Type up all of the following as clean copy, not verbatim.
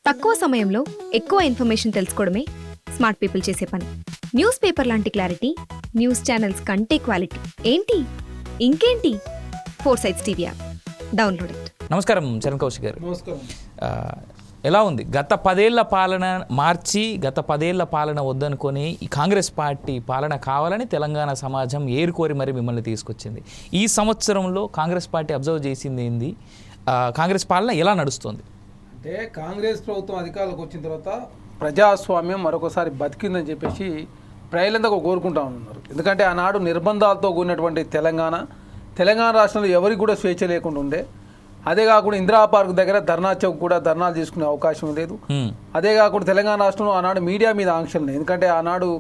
తక్కువ సమయంలో ఎక్కువ ఇన్ఫర్మేషన్ తెలుసుకోవడమే స్మార్ట్ పీపుల్ చేసే పని. న్యూస్ పేపర్ లాంటి క్లారిటీ, న్యూస్ ఛానల్స్ కంటే క్వాలిటీ. ఏంటి ఇంకేంటి? 4 Sides TV app download it. నమస్కారం చరణ్ కౌశిక్ గారు. నమస్కారం. ఎలా ఉంది గత 10 ఏళ్ల పాలన మార్చి గత 10 ఏళ్ల పాలన వద్దనుకొని ఈ కాంగ్రెస్ పార్టీ పాలన కావాలని తెలంగాణ సమాజం ఏరుకోరి మరి మిమ్మల్ని తీసుకొచ్చింది. ఈ సంవత్సరంలో కాంగ్రెస్ పార్టీ అబ్జర్వ్ చేసింది ఏంది? కాంగ్రెస్ పాలన ఎలా నడుస్తుంది? అంటే కాంగ్రెస్ ప్రభుత్వం అధికారంలోకి వచ్చిన తర్వాత ప్రజాస్వామ్యం మరొకసారి బతికిందని చెప్పేసి ప్రజలంతా కోరుకుంటా ఉన్నారు. ఎందుకంటే ఆనాడు నిర్బంధాలతో కూడినటువంటి తెలంగాణ రాష్ట్రంలో ఎవరికి కూడా స్వేచ్ఛ లేకుండా ఉండే. అదే కాకుండా ఇందిరా పార్క్ దగ్గర ధర్నా చౌక్ కూడా ధర్నాలు తీసుకునే అవకాశం లేదు. అదే కాకుండా తెలంగాణ రాష్ట్రంలో ఆనాడు మీడియా మీద ఆంక్షలు ఉన్నాయి. ఎందుకంటే ఆనాడు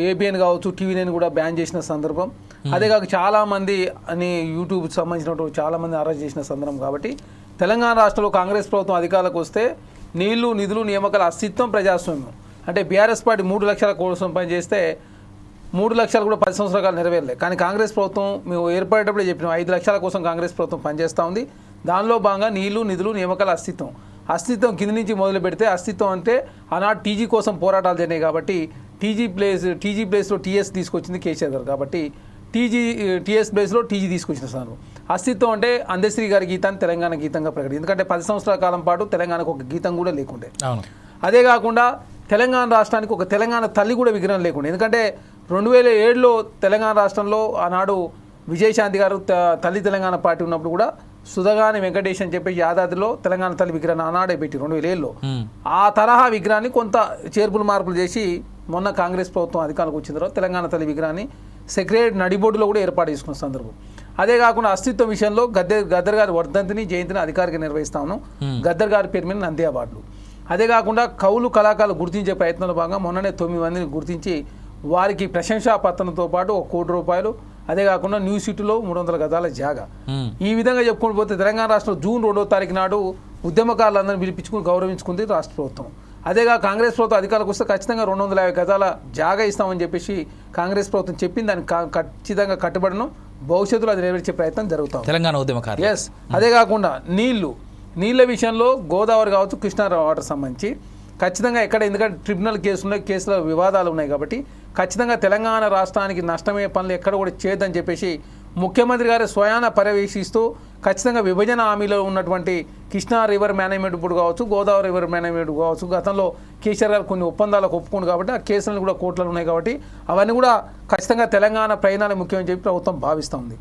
ఏబిఎన్ కావచ్చు, టీవీ9 కూడా బ్యాన్ చేసిన సందర్భం. అదే కాక చాలామంది అని యూట్యూబ్కి సంబంధించినటువంటి చాలామంది అరెస్ట్ చేసిన సందర్భం. కాబట్టి తెలంగాణ రాష్ట్రంలో కాంగ్రెస్ ప్రభుత్వం అధికారులకు వస్తే నీళ్లు, నిధులు, నియామకాల అస్తిత్వం, ప్రజాస్వామ్యం. అంటే బీఆర్ఎస్ పార్టీ 3 లక్షల కోసం పనిచేస్తే 3 లక్షలు కూడా 10 సంవత్సరాలు నెరవేరలే. కానీ కాంగ్రెస్ ప్రభుత్వం మేము ఏర్పడేటప్పుడే చెప్పినాం 5 లక్షల కోసం కాంగ్రెస్ ప్రభుత్వం పనిచేస్తూ ఉంది. దానిలో భాగంగా నీళ్లు, నిధులు, నియామకాల అస్తిత్వం కింద నుంచి మొదలు పెడితే అస్తిత్వం అంటే ఆనాడు టీజీ కోసం పోరాటాలు జరిగినాయి. కాబట్టి టీజీ ప్లేస్లో టీఎస్ తీసుకొచ్చింది కేసీఆర్ గారు. కాబట్టి టీఎస్ ప్లేస్లో టీజీ తీసుకొచ్చిన సార్. అస్తిత్వం అంటే అందశ్రీ గారి గీతాన్ని తెలంగాణ గీతంగా ప్రకటించింది. ఎందుకంటే 10 సంవత్సరాల కాలం పాటు తెలంగాణకు ఒక గీతం కూడా లేకుండే. అదే కాకుండా తెలంగాణ రాష్ట్రానికి ఒక తెలంగాణ తల్లి కూడా విగ్రహం లేకుండే. ఎందుకంటే 2007లో తెలంగాణ రాష్ట్రంలో ఆనాడు విజయశాంతి గారు తల్లి తెలంగాణ పార్టీ ఉన్నప్పుడు కూడా సుధగాని వెంకటేష్ అని చెప్పి యాదాద్రిలో తెలంగాణ తల్లి విగ్రహాన్ని ఆనాడే పెట్టి 2007లో ఆ తరహా విగ్రహాన్ని కొంత చేర్పులు మార్పులు చేసి మొన్న కాంగ్రెస్ ప్రభుత్వం అధికారంలోకి వచ్చిన తర్వాత తెలంగాణ తల్లి విగ్రహాన్ని సెక్రటరీ నడిబోర్డులో కూడా ఏర్పాటు చేసుకున్న సందర్భం. అదే కాకుండా అస్తిత్వం విషయంలో గద్దర్ గారి వర్ధంతిని, జయంతిని అధికారికంగా నిర్వహిస్తా ఉన్నాం. గద్దర్ గారి పేరు మీద నంది అవార్డులు. అదే కాకుండా కవులు, కళాకారులు గుర్తించే ప్రయత్నంలో భాగంగా మొన్ననే 9 మందిని గుర్తించి వారికి ప్రశంసా పత్రంతో పాటు ₹1 కోటి, అదే కాకుండా న్యూ సిటీలో 300 గజాల జాగా. ఈ విధంగా చెప్పుకుంటూ పోతే తెలంగాణ రాష్ట్రంలో జూన్ 2వ తారీఖు నాడు ఉద్యమకారులందరినీ పిలిపించుకుని గౌరవించుకుంది రాష్ట్ర ప్రభుత్వం. అదేగా కాంగ్రెస్ ప్రభుత్వం అధికారులకు వస్తే ఖచ్చితంగా 250 గజాల జాగా ఇస్తామని చెప్పేసి కాంగ్రెస్ ప్రభుత్వం చెప్పింది. దానికి ఖచ్చితంగా కట్టుబడను, భవిష్యత్తులో అది నెరవేర్చే ప్రయత్నం జరుగుతాం తెలంగాణ ఉద్యమకారులు. ఎస్. అదే కాకుండా నీళ్ళ విషయంలో గోదావరి కావచ్చు, కృష్ణా వాటర్ సంబంధించి ఖచ్చితంగా ఎందుకంటే ట్రిబ్యునల్ కేసుల వివాదాలు ఉన్నాయి. కాబట్టి ఖచ్చితంగా తెలంగాణ రాష్ట్రానికి నష్టమయ్యే పనులు ఎక్కడ కూడా చేయొద్దని చెప్పేసి ముఖ్యమంత్రి గారు స్వయాన పర్యవేక్షిస్తూ ఖచ్చితంగా విభజన హామీలో ఉన్నటువంటి కృష్ణా రివర్ మేనేజ్మెంట్ బోర్డు కావచ్చు, గోదావరి రివర్ మేనేజ్మెంట్ కావచ్చు, గతంలో కేసీఆర్ గారు కొన్ని ఒప్పందాలకు ఒప్పుకోండి. కాబట్టి ఆ కేసులను కూడా కోర్టులు ఉన్నాయి. కాబట్టి అవన్నీ కూడా ఖచ్చితంగా తెలంగాణ ప్రయాణాలు ముఖ్యమని చెప్పి ప్రభుత్వం భావిస్తూ ఉంది.